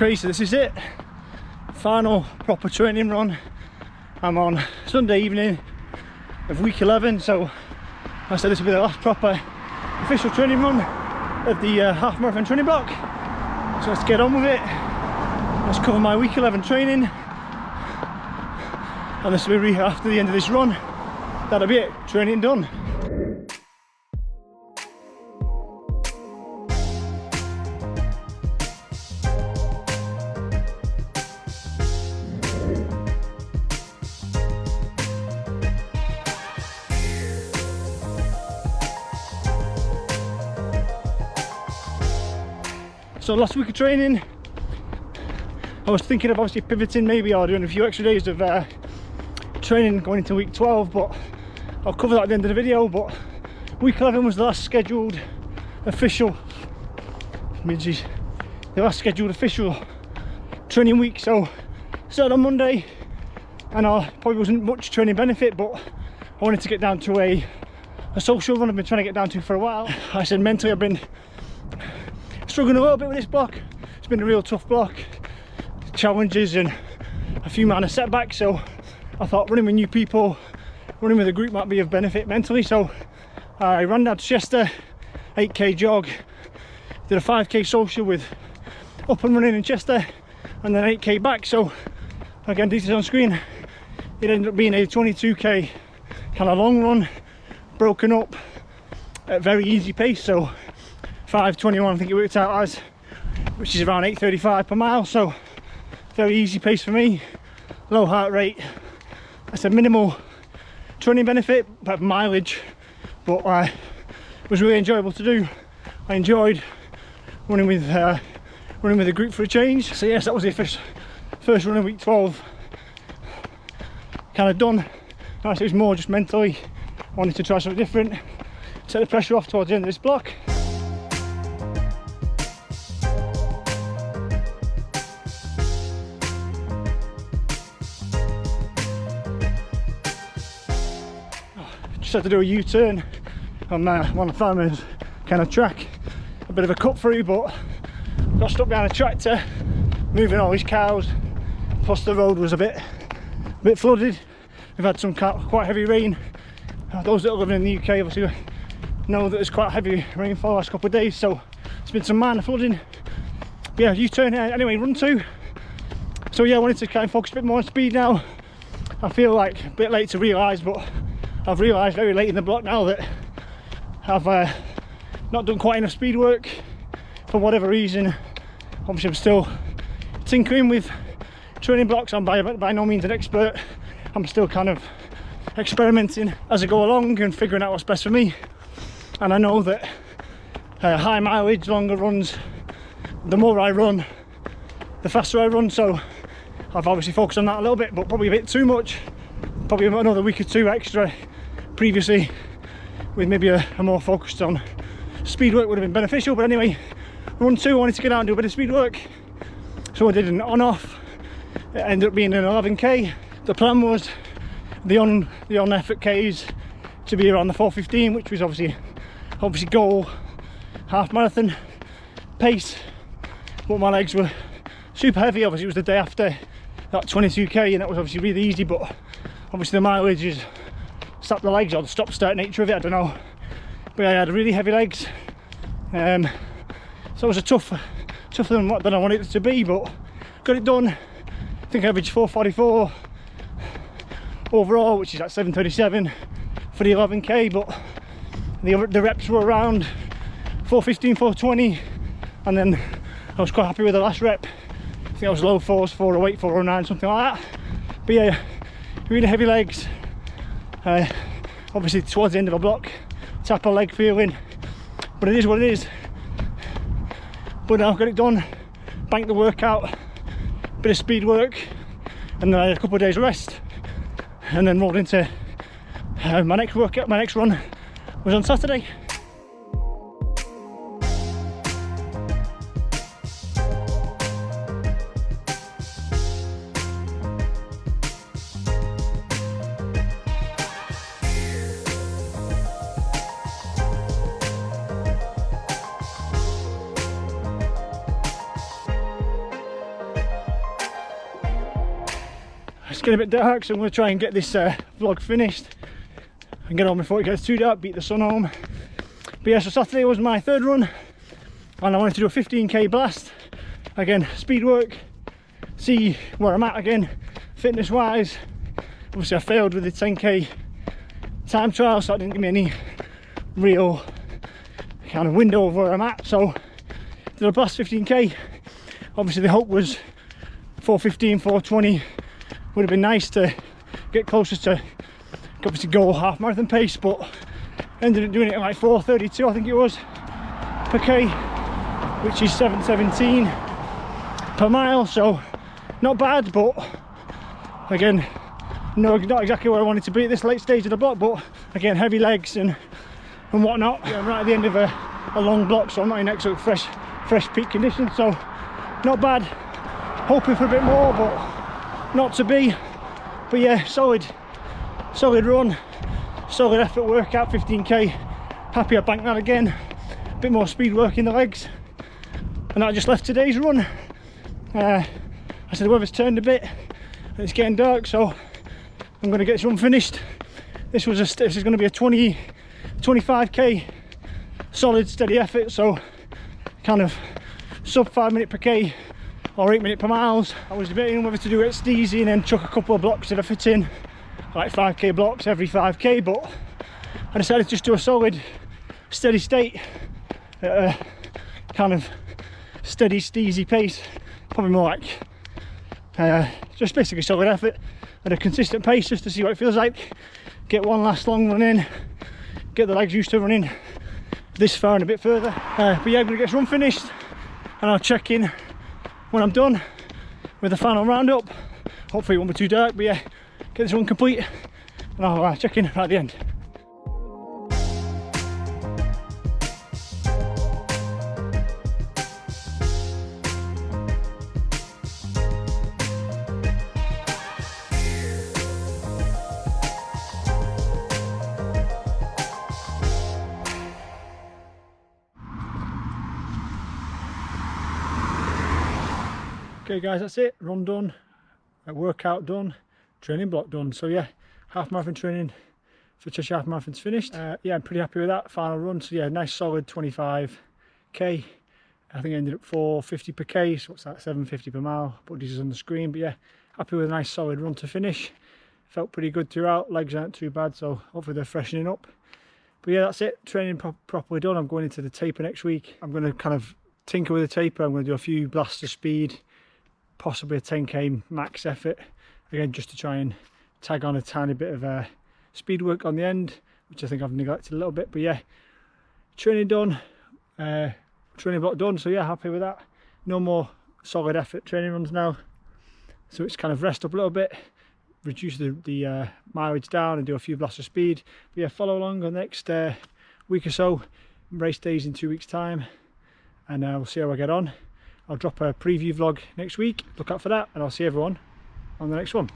Okay, so this is it. Final proper training run. I'm on Sunday evening of week 11, so I said this will be the last proper official training run of the half marathon training block. So let's get on with it. Let's cover my week 11 training, and this will be after the end of this run. That'll be it, training done. So last week of training, I was thinking of obviously pivoting maybe, or doing a few extra days of training going into week 12, but I'll cover that at the end of the video. But week 11 was the last scheduled official, the last scheduled official training week. So started on Monday, and I probably wasn't much training benefit, but I wanted to get down to a social run I've been trying to get down to for a while. I said mentally I've been struggling a little bit with this block. It's been a real tough block, challenges and a few minor setbacks, so I thought running with new people, running with a group might be of benefit mentally. So I ran down to Cheshire, 8k jog, did a 5k social with up and running in Cheshire, and then 8k back. So again, details on screen, it ended up being a 22k kind of long run, broken up at very easy pace. So 5:21 I think it worked out as, which is around 8:35 per mile. So very easy pace for me, low heart rate. That's a minimal training benefit, but mileage, but was really enjoyable to do. I enjoyed running with a group for a change. So yes, that was the first run of week 12 kind of done. Nice, it was more just mentally, I wanted to try something different, set the pressure off towards the end of this block. Just had to do a U-turn on one of the farmers' kind of track, a bit of a cut through, but got stuck behind a tractor moving all these cows, plus the road was a bit flooded. We've had some quite heavy rain. Those that are living in the UK obviously know that there's quite heavy rainfall the last couple of days, so it's been some minor flooding. But yeah, U-turn anyway, run 2. So yeah, I wanted to kind of focus a bit more on speed now. I feel like a bit late to realise, but I've realised very late in the block now that I've not done quite enough speed work for whatever reason. Obviously I'm still tinkering with training blocks. I'm by no means an expert. I'm still kind of experimenting as I go along and figuring out what's best for me. And I know that high mileage, longer runs, the more I run, the faster I run. So I've obviously focused on that a little bit, but probably a bit too much. Probably another week or 2 extra previously with maybe a more focused on speed work would have been beneficial. But anyway, run 2, I wanted to get out and do a bit of speed work, so I did an on-off. It ended up being an 11k. The plan was the on effort Ks to be around the 4:15, which was obviously goal half marathon pace, but my legs were super heavy. Obviously it was the day after that 22k, and that was obviously really easy, but obviously the mileage is sap the legs, or the stop-start nature of it, I don't know. But I had really heavy legs, so it was a tougher than I wanted it to be, but got it done. I think I averaged 4:44 overall, which is at 7:37 for the 11k, but the reps were around 4:15, 4:20, and then I was quite happy with the last rep. I think I was low 4s, 4:08, 4:09, something like that. But yeah, really heavy legs. Obviously towards the end of a block, tap a leg feeling, but it is what it is. But now I've got it done, banked the workout, bit of speed work, and then I had a couple of days rest, and then rolled into my next workout. My next run was on Saturday. it's getting a bit dark, so I'm going to try and get this vlog finished and get on before it gets too dark, beat the sun home. But yeah, so Saturday was my third run, and I wanted to do a 15k blast. Again, speed work, see where I'm at again, fitness wise. Obviously I failed with the 10k time trial, so that didn't give me any real kind of window of where I'm at. So did a blast 15k. Obviously the hope was 4:15, 4:20 would have been nice to get closer to obviously goal half marathon pace, but ended up doing it at like 4:32 I think it was per k, which is 7:17 per mile, so not bad. But again, no, not exactly where I wanted to be at this late stage of the block, but again, heavy legs and whatnot. Yeah, I'm right at the end of a long block, so I'm not in excellent fresh peak conditions, so not bad. Hoping for a bit more, but not to be. But yeah, solid run, solid effort workout, 15k. Happy I banked that again. A bit more speed work in the legs, and I just left today's run. I said the weather's turned a bit and it's getting dark, so I'm going to get this run finished. This is going to be a 25k solid steady effort, so kind of sub 5 minute per k or 8 minute per miles. I was debating whether to do it steezy and then chuck a couple of blocks if I fit in, like 5k blocks every 5k, but I decided to just do a solid steady state at a kind of steady steezy pace, probably more like just basically solid effort at a consistent pace, just to see what it feels like. Get one last long run in, get the legs used to running this far and a bit further. But yeah, I'm going to get this run finished and I'll check in when I'm done with the final roundup. Hopefully it won't be too dark, but yeah, get this run complete and I'll check in right at the end. Okay guys, that's it, run done, workout done, training block done. So yeah, half marathon training for Cheshire Half Marathon's finished. Yeah, I'm pretty happy with that final run. So yeah, nice solid 25k. I think I ended up 4:50 per k, so what's that, 7:50 per mile, put these on the screen. But yeah, happy with a nice solid run to finish. Felt pretty good throughout, legs aren't too bad, so hopefully they're freshening up. But yeah, that's it, training properly done. I'm going into the taper next week. I'm going to kind of tinker with the taper. I'm going to do a few blasts of speed, possibly a 10k max effort, again just to try and tag on a tiny bit of speed work on the end, which I think I've neglected a little bit. But yeah, training done, training block done, so yeah, happy with that. No more solid effort training runs now, so it's kind of rest up a little bit, reduce the mileage down and do a few blasts of speed. But yeah, follow along on the next week or so, race days in 2 weeks time, and we'll see how I get on. I'll drop a preview vlog next week, look out for that, and I'll see everyone on the next one.